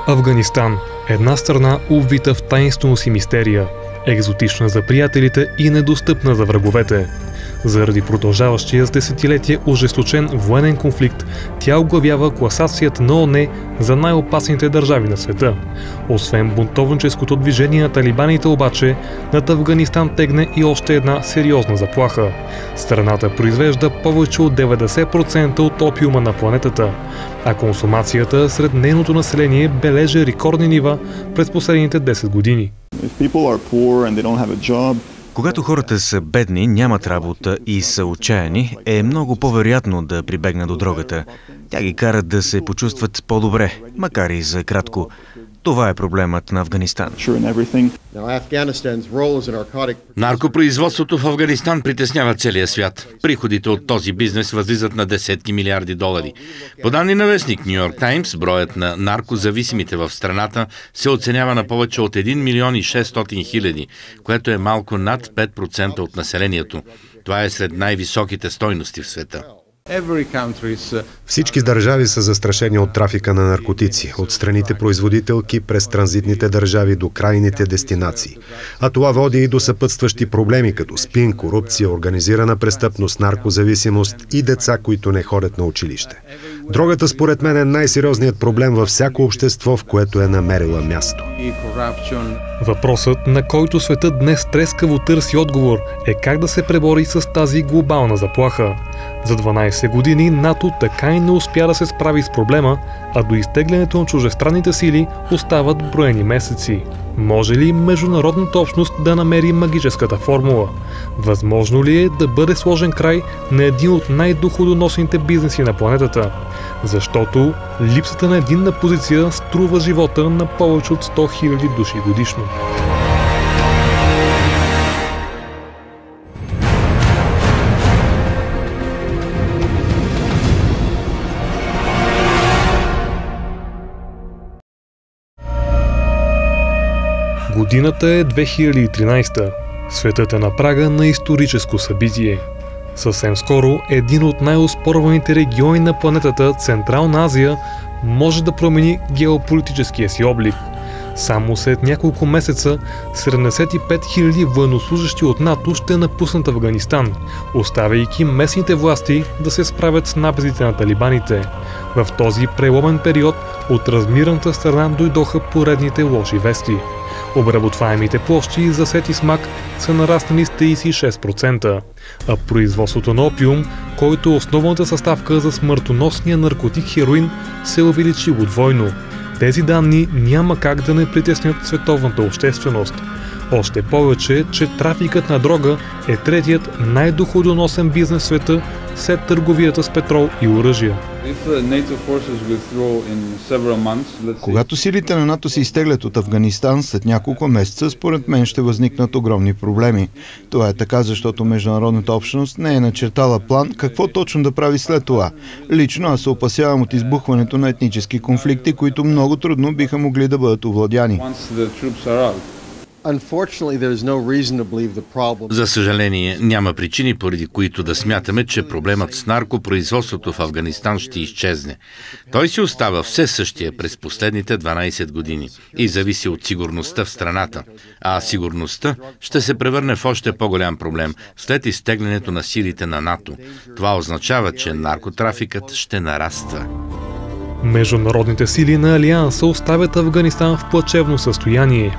Афганистан – една страна, обвита в таинственост и мистерия, екзотична за приятелите и недостъпна за враговете. Заради продължаващия с десетилетие ожесточен военен конфликт, тя оглавява класацията на ООН за най-опасните държави на света. Освен бунтовническото движение на талибаните обаче, над Афганистан тегне и още една сериозна заплаха. Страната произвежда повече от 90% от опиума на планетата, а консумацията сред нейното население бележи рекордни нива през последните 10 години. Когато хората са бедни, нямат работа и са отчаяни, е много по-вероятно да прибегнат до дрогата. Тя ги кара да се почувстват по-добре, макар и за кратко. Това е проблемът на Афганистан. Наркопроизводството в Афганистан притеснява целия свят. Приходите от този бизнес възлизат на десетки милиарди долари. По данни на вестник Ню Йорк Таймс, броят на наркозависимите в страната се оценява на повече от 1 милион и 600 хиляди, което е малко над 5% от населението. Това е сред най-високите стойности в света. Всички държави са застрашени от трафика на наркотици, от страните производителки през транзитните държави до крайните дестинации. А това води и до съпътстващи проблеми, като спин, корупция, организирана престъпност, наркозависимост и деца, които не ходят на училище. Дрогата, според мен, е най-сериозният проблем във всяко общество, в което е намерила място. Въпросът, на който светът днес трескаво търси отговор, е как да се пребори с тази глобална заплаха. За 12 години НАТО така и не успя да се справи с проблема, а до изтеглянето на чуждестранните сили остават броени месеци. Може ли международната общност да намери магическата формула? Възможно ли е да бъде сложен край на един от най-доходоносните бизнеси на планетата? Защото липсата на единна позиция струва живота на повече от 100 000 души годишно. Годината е 2013. Светът е на прага на историческо събитие. Съвсем скоро един от най-оспорваните региони на планетата, Централна Азия, може да промени геополитическия си облик. Само след няколко месеца 75 000 военнослужащи от НАТО ще напуснат Афганистан, оставяйки местните власти да се справят с нападите на талибаните. В този преломен период от размираната страна дойдоха поредните лоши вести. Обработваемите площи за сет и смак са нараснали с 36%, а производството на опиум, който е основната съставка за смъртоносния наркотик хероин, се увеличило двойно. Тези данни няма как да не притеснят световната общественост. Още повече, че трафикът на дрога е третият най-доходоносен бизнес в света след търговията с петрол и оръжия. Когато силите на НАТО се изтеглят от Афганистан след няколко месеца, според мен ще възникнат огромни проблеми. Това е така, защото международната общност не е начертала план какво точно да прави след това. Лично аз се опасявам от избухването на етнически конфликти, които много трудно биха могли да бъдат овладяни. За съжаление, няма причини, поради които да смятаме, че проблемът с наркопроизводството в Афганистан ще изчезне. Той си остава все същия през последните 12 години и зависи от сигурността в страната. А сигурността ще се превърне в още по-голям проблем след изтеглянето на силите на НАТО. Това означава, че наркотрафикът ще нараства. Международните сили на Алианса оставят Афганистан в плачевно състояние.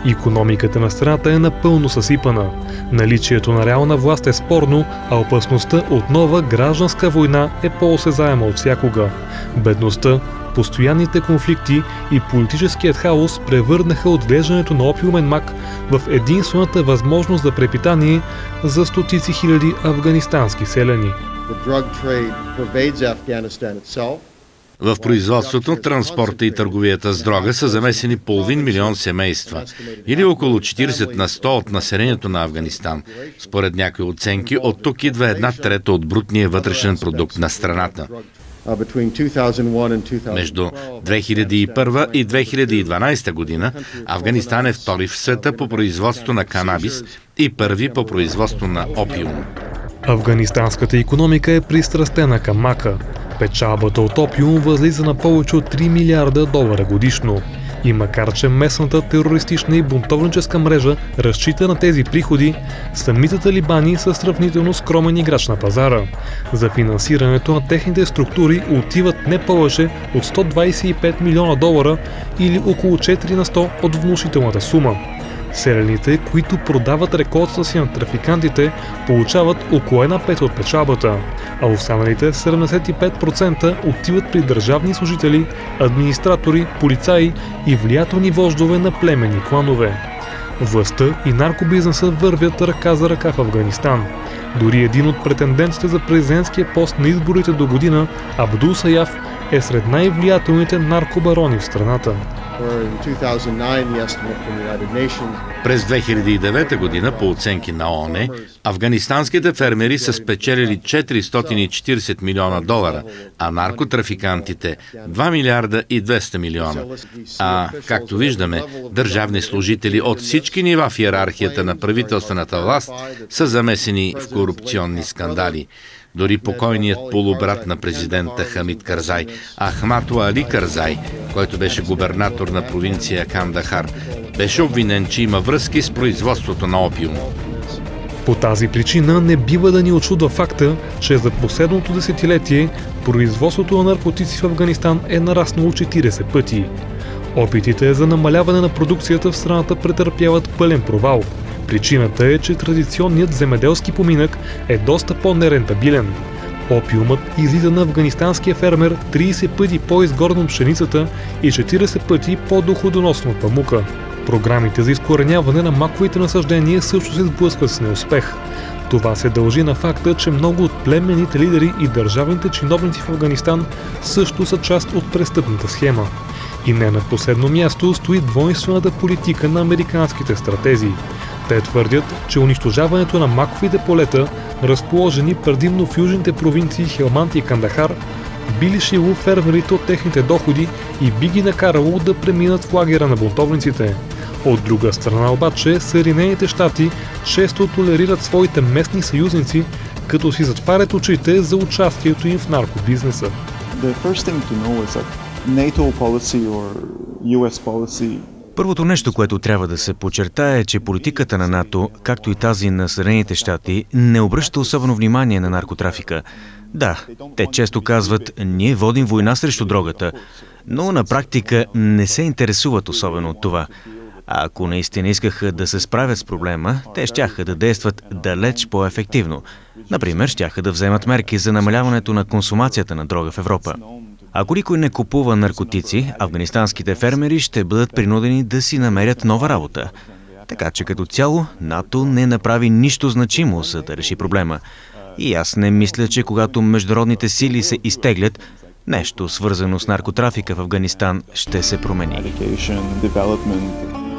Икономиката на страната е напълно съсипана. Наличието на реална власт е спорно, а опасността от нова гражданска война е по-осезаема от всякога. Бедността, постоянните конфликти и политическият хаос превърнаха отглеждането на опиумен мак в единствената възможност за препитание за стотици хиляди афганистански селяни. В производството, транспорта и търговията с дрога са замесени 500 000 семейства, или около 40% от населението на Афганистан. Според някои оценки, от тук идва 1/3 от брутния вътрешен продукт на страната. Между 2001 и 2012 година Афганистан е втори в света по производство на канабис и първи по производство на опиум. Афганистанската икономика е пристрастена към мака. Печалбата от опиум възлиза на повече от $3 милиарда годишно. И макар че местната терористична и бунтовническа мрежа разчита на тези приходи, самите талибани са сравнително скромен играч на пазара. За финансирането на техните структури отиват не повече от $125 милиона или около 4 на 100 от внушителната сума. Селените, които продават реколтата си на трафикантите, получават около 1/5 от печалбата, а останалите 75% отиват при държавни служители, администратори, полицаи и влиятелни вождове на племени кланове. Властта и наркобизнеса вървят ръка за ръка в Афганистан. Дори един от претендентите за президентския пост на изборите до година, Абдул Саяф, е сред най-влиятелните наркобарони в страната. През 2009 година, по оценки на ООН, афганистанските фермери са спечелили $440 милиона, а наркотрафикантите $2 милиарда и 200 милиона. А, както виждаме, държавни служители от всички нива в иерархията на правителствената власт са замесени в корупционни скандали. Дори покойният полубрат на президента Хамид Карзай, Ахматула Али Карзай, който беше губернатор на провинция Кандахар, беше обвинен, че има връзки с производството на опиум. По тази причина не бива да ни очудва факта, че за последното десетилетие производството на наркотици в Афганистан е нараснало 40 пъти. Опитите за намаляване на продукцията в страната претърпяват пълен провал. Причината е, че традиционният земеделски поминък е доста по-нерентабилен. Опиумът излиза на афганистанския фермер 30 пъти по-изгодно от пшеницата и 40 пъти по-доходоносно от памука. Програмите за изкореняване на маковите насаждения също се сблъскват с неуспех. Това се дължи на факта, че много от племенните лидери и държавните чиновници в Афганистан също са част от престъпната схема. И не на последно място стои двойствената политика на американските стратези. Те твърдят, че унищожаването на маковите полета, разположени предимно в южните провинции Хелманд и Кандахар, би лишило фермерите от техните доходи и би ги накарало да преминат в лагера на бунтовниците. От друга страна обаче, Съединените щати често толерират своите местни съюзници, като си затварят очите за участието им в наркобизнеса. Първото нещо, което трябва да се подчертае, е, че политиката на НАТО, както и тази на Съединените щати, не обръща особено внимание на наркотрафика. Да, те често казват, ние водим война срещу дрогата, но на практика не се интересуват особено от това. А ако наистина искаха да се справят с проблема, те щяха да действат далеч по-ефективно. Например, щяха да вземат мерки за намаляването на консумацията на дрога в Европа. Ако никой не купува наркотици, афганистанските фермери ще бъдат принудени да си намерят нова работа. Така че като цяло НАТО не направи нищо значимо, за да реши проблема. И аз не мисля, че когато международните сили се изтеглят, нещо свързано с наркотрафика в Афганистан ще се промени.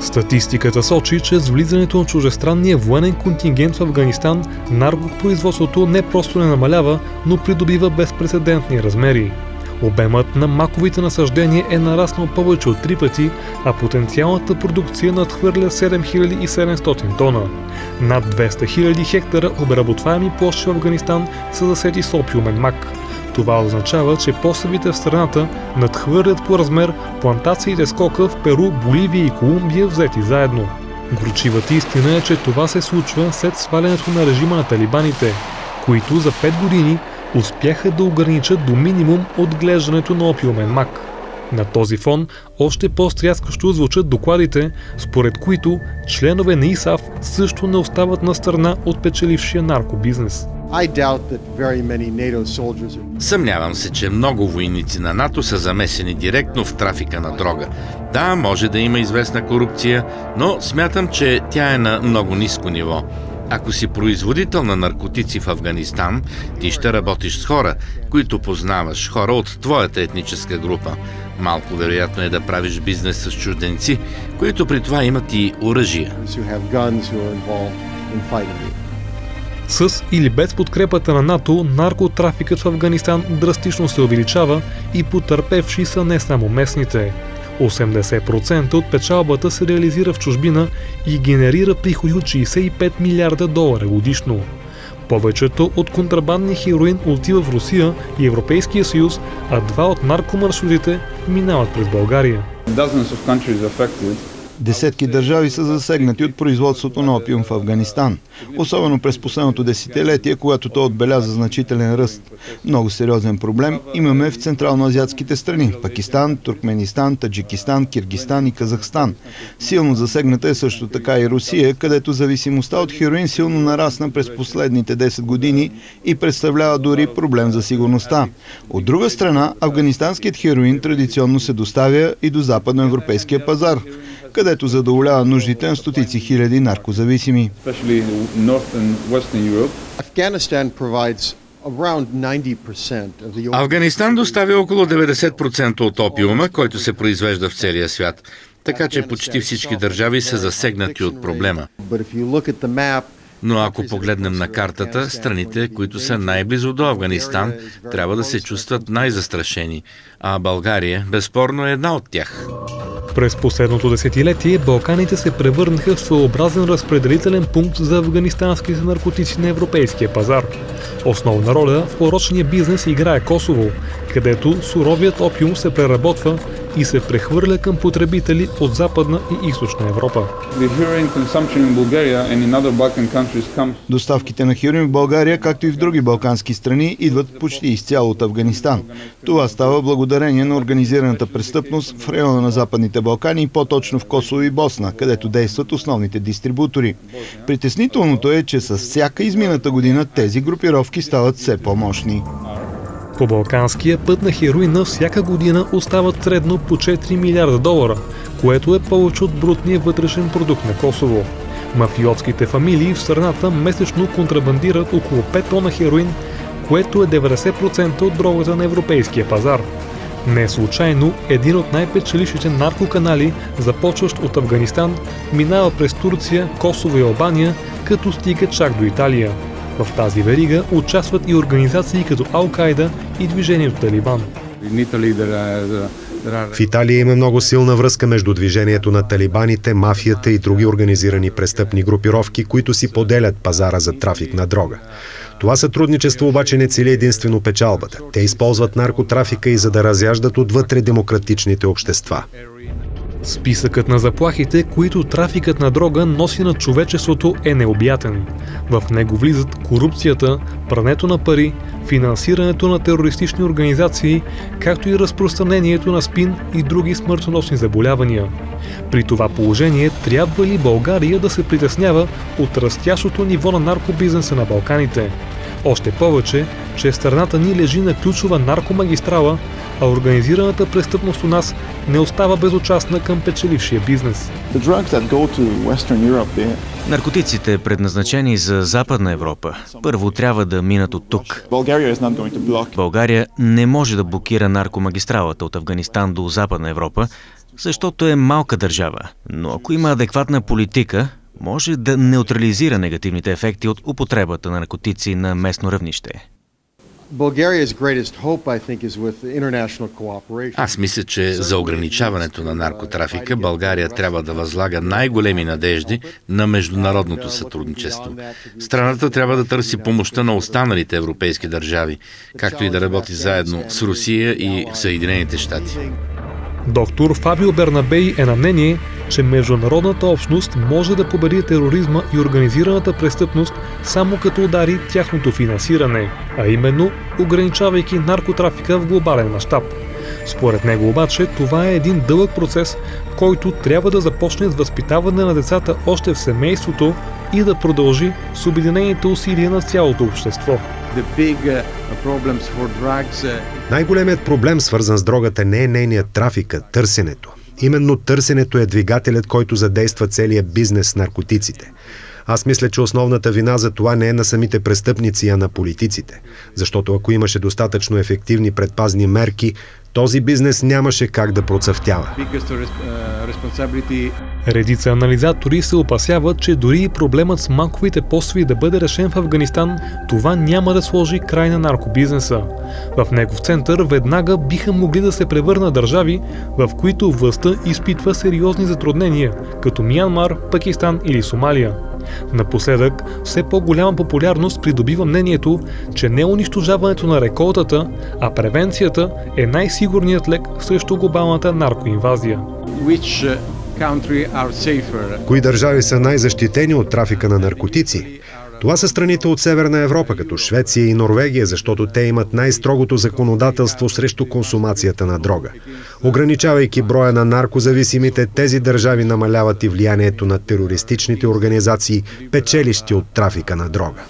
Статистиката сочи, че с влизането на чуждестранния военен контингент в Афганистан, наркопроизводството не просто не намалява, но придобива безпрецедентни размери. Обемът на маковите насаждения е нараснал повече от 3 пъти, а потенциалната продукция надхвърля 7700 тона. Над 200 000 хектара обработваеми площи в Афганистан са засети с опиумен мак. Това означава, че посевите в страната надхвърлят по размер плантациите с кока в Перу, Боливия и Колумбия взети заедно. Горчивата истина е, че това се случва след свалянето на режима на талибаните, които за 5 години успяха да ограничат до минимум отглеждането на опиумен мак. На този фон още по-стряскащо звучат докладите, според които членове на ИСАФ също не остават на страна от печелившия наркобизнес. Съмнявам се, че много войници на НАТО са замесени директно в трафика на дрога. Да, може да има известна корупция, но смятам, че тя е на много ниско ниво. Ако си производител на наркотици в Афганистан, ти ще работиш с хора, които познаваш, хора от твоята етническа група. Малко вероятно е да правиш бизнес с чужденци, които при това имат и оръжия. С или без подкрепата на НАТО, наркотрафикът в Афганистан драстично се увеличава и потърпевши са не само местните. 80% от печалбата се реализира в чужбина и генерира приходи от $65 милиарда годишно. Повечето от контрабандния хероин отива в Русия и Европейския съюз, а 2 от наркомаршрутите минават през България. Десетки държави са засегнати от производството на опиум в Афганистан, особено през последното десетилетие, когато то отбеляза значителен ръст. Много сериозен проблем имаме в централноазиатските страни – Пакистан, Туркменистан, Таджикистан, Киргизстан и Казахстан. Силно засегната е също така и Русия, където зависимостта от хероин силно нарасна през последните 10 години и представлява дори проблем за сигурността. От друга страна, афганистанският хероин традиционно се доставя и до западноевропейския пазар, където задоволява нуждите на стотици хиляди наркозависими. Афганистан доставя около 90% от опиума, който се произвежда в целия свят, така че почти всички държави са засегнати от проблема. Но ако погледнем на картата, страните, които са най-близо до Афганистан, трябва да се чувстват най-застрашени, а България безспорно е една от тях. През последното десетилетие Балканите се превърнаха в своеобразен разпределителен пункт за афганистанските наркотици на европейския пазар. Основна роля в порочния бизнес играе Косово, където суровият опиум се преработва и се прехвърля към потребители от Западна и Източна Европа. Доставките на хероин в България, както и в други балкански страни, идват почти изцяло от Афганистан. Това става благодарение на организираната престъпност в района на Западните Балкани и по-точно в Косово и Босна, където действат основните дистрибутори. Притеснителното е, че с всяка измината година тези групировки стават все по-мощни. По балканския път на хероина всяка година остават средно по 4 милиарда долара, което е повече от брутния вътрешен продукт на Косово. Мафиотските фамилии в страната месечно контрабандират около 5 тона хероин, което е 90% от дрогата на европейския пазар. Не случайно един от най-печелившите наркоканали, започващ от Афганистан, минава през Турция, Косово и Албания, като стига чак до Италия. В тази верига участват и организации като Ал-Кайда и движението Талибан. В Италия има много силна връзка между движението на талибаните, мафията и други организирани престъпни групировки, които си поделят пазара за трафик на дрога. Това сътрудничество обаче не цели единствено печалбата. Те използват наркотрафика и за да разяждат отвътре демократичните общества. Списъкът на заплахите, които трафикът на дрога носи на човечеството, е необятен. В него влизат корупцията, прането на пари, финансирането на терористични организации, както и разпространението на СПИН и други смъртоносни заболявания. При това положение трябва ли България да се притеснява от растящото ниво на наркобизнеса на Балканите? Още повече, че страната ни лежи на ключова наркомагистрала, а организираната престъпност у нас не остава безучастна към печелившия бизнес. Наркотиците, предназначени за Западна Европа, първо трябва да минат от тук. България не може да блокира наркомагистралата от Афганистан до Западна Европа, защото е малка държава, но ако има адекватна политика, може да неутрализира негативните ефекти от употребата на наркотици на местно равнище. Аз мисля, че за ограничаването на наркотрафика България трябва да възлага най-големи надежди на международното сътрудничество. Страната трябва да търси помощта на останалите европейски държави, както и да работи заедно с Русия и Съединените щати. Доктор Фабио Бернабей е на мнение, че международната общност може да победи тероризма и организираната престъпност само като удари тяхното финансиране, а именно ограничавайки наркотрафика в глобален мащаб. Според него обаче това е един дълъг процес, който трябва да започне с възпитаване на децата още в семейството и да продължи с обединените усилия на цялото общество. Най-големият проблем, свързан с дрогата, не е нейният трафик, а търсенето. Именно търсенето е двигателят, който задейства целият бизнес с наркотиците. Аз мисля, че основната вина за това не е на самите престъпници, а на политиците. Защото ако имаше достатъчно ефективни предпазни мерки, този бизнес нямаше как да процъфтява. Редица анализатори се опасяват, че дори и проблемът с маковите постове да бъде решен в Афганистан, това няма да сложи край на наркобизнеса. В негов център веднага биха могли да се превърнат държави, в които властта изпитва сериозни затруднения, като Миянмар, Пакистан или Сомалия. Напоследък все по-голяма популярност придобива мнението, че не унищожаването на реколтата, а превенцията е най-сигурният лек срещу глобалната наркоинвазия. Кои държави са най-защитени от трафика на наркотици? Това са страните от Северна Европа, като Швеция и Норвегия, защото те имат най-строгото законодателство срещу консумацията на дрога. Ограничавайки броя на наркозависимите, тези държави намаляват и влиянието на терористичните организации, печелищи от трафика на дрога.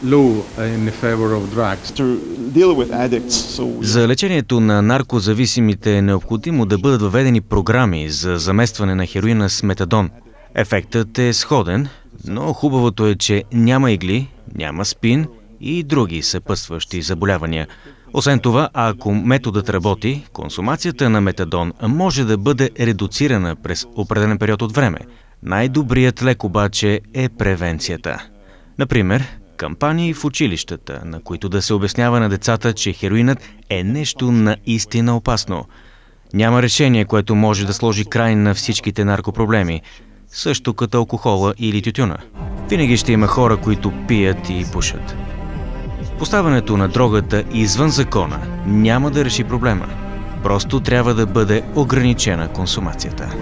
За лечението на наркозависимите е необходимо да бъдат въведени програми за заместване на хероина с метадон. Ефектът е сходен, но хубавото е, че няма игли, няма спин и други съпътстващи заболявания. Освен това, ако методът работи, консумацията на метадон може да бъде редуцирана през определен период от време. Най-добрият лек обаче е превенцията. Например, кампании в училищата, на които да се обяснява на децата, че хероинът е нещо наистина опасно. Няма решение, което може да сложи край на всичките наркопроблеми, също като алкохола или тютюна. Винаги ще има хора, които пият и пушат. Поставянето на дрогата извън закона няма да реши проблема. Просто трябва да бъде ограничена консумацията.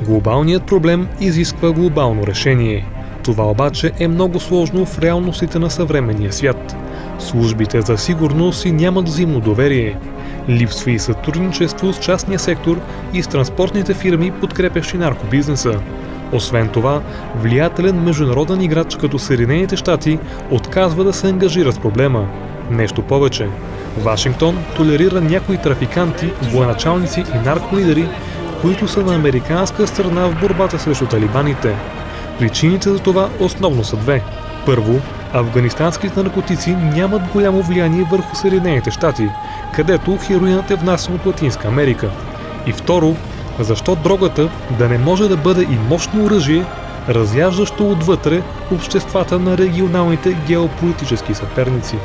Глобалният проблем изисква глобално решение. Това обаче е много сложно в реалностите на съвременния свят. Службите за сигурност си нямат взаимно доверие. Липсва и сътрудничество с частния сектор и с транспортните фирми, подкрепящи наркобизнеса. Освен това, влиятелен международен играч като Съединените щати отказва да се ангажира с проблема. Нещо повече. Вашингтон толерира някои трафиканти, военачалници и нарколидери, които са на американска страна в борбата срещу талибаните. Причините за това основно са две. Първо, афганистанските наркотици нямат голямо влияние върху Съединените щати, където хероинът е внасян от Латинска Америка. И второ, защо дрогата да не може да бъде и мощно оръжие, разяждащо отвътре обществата на регионалните геополитически съперници.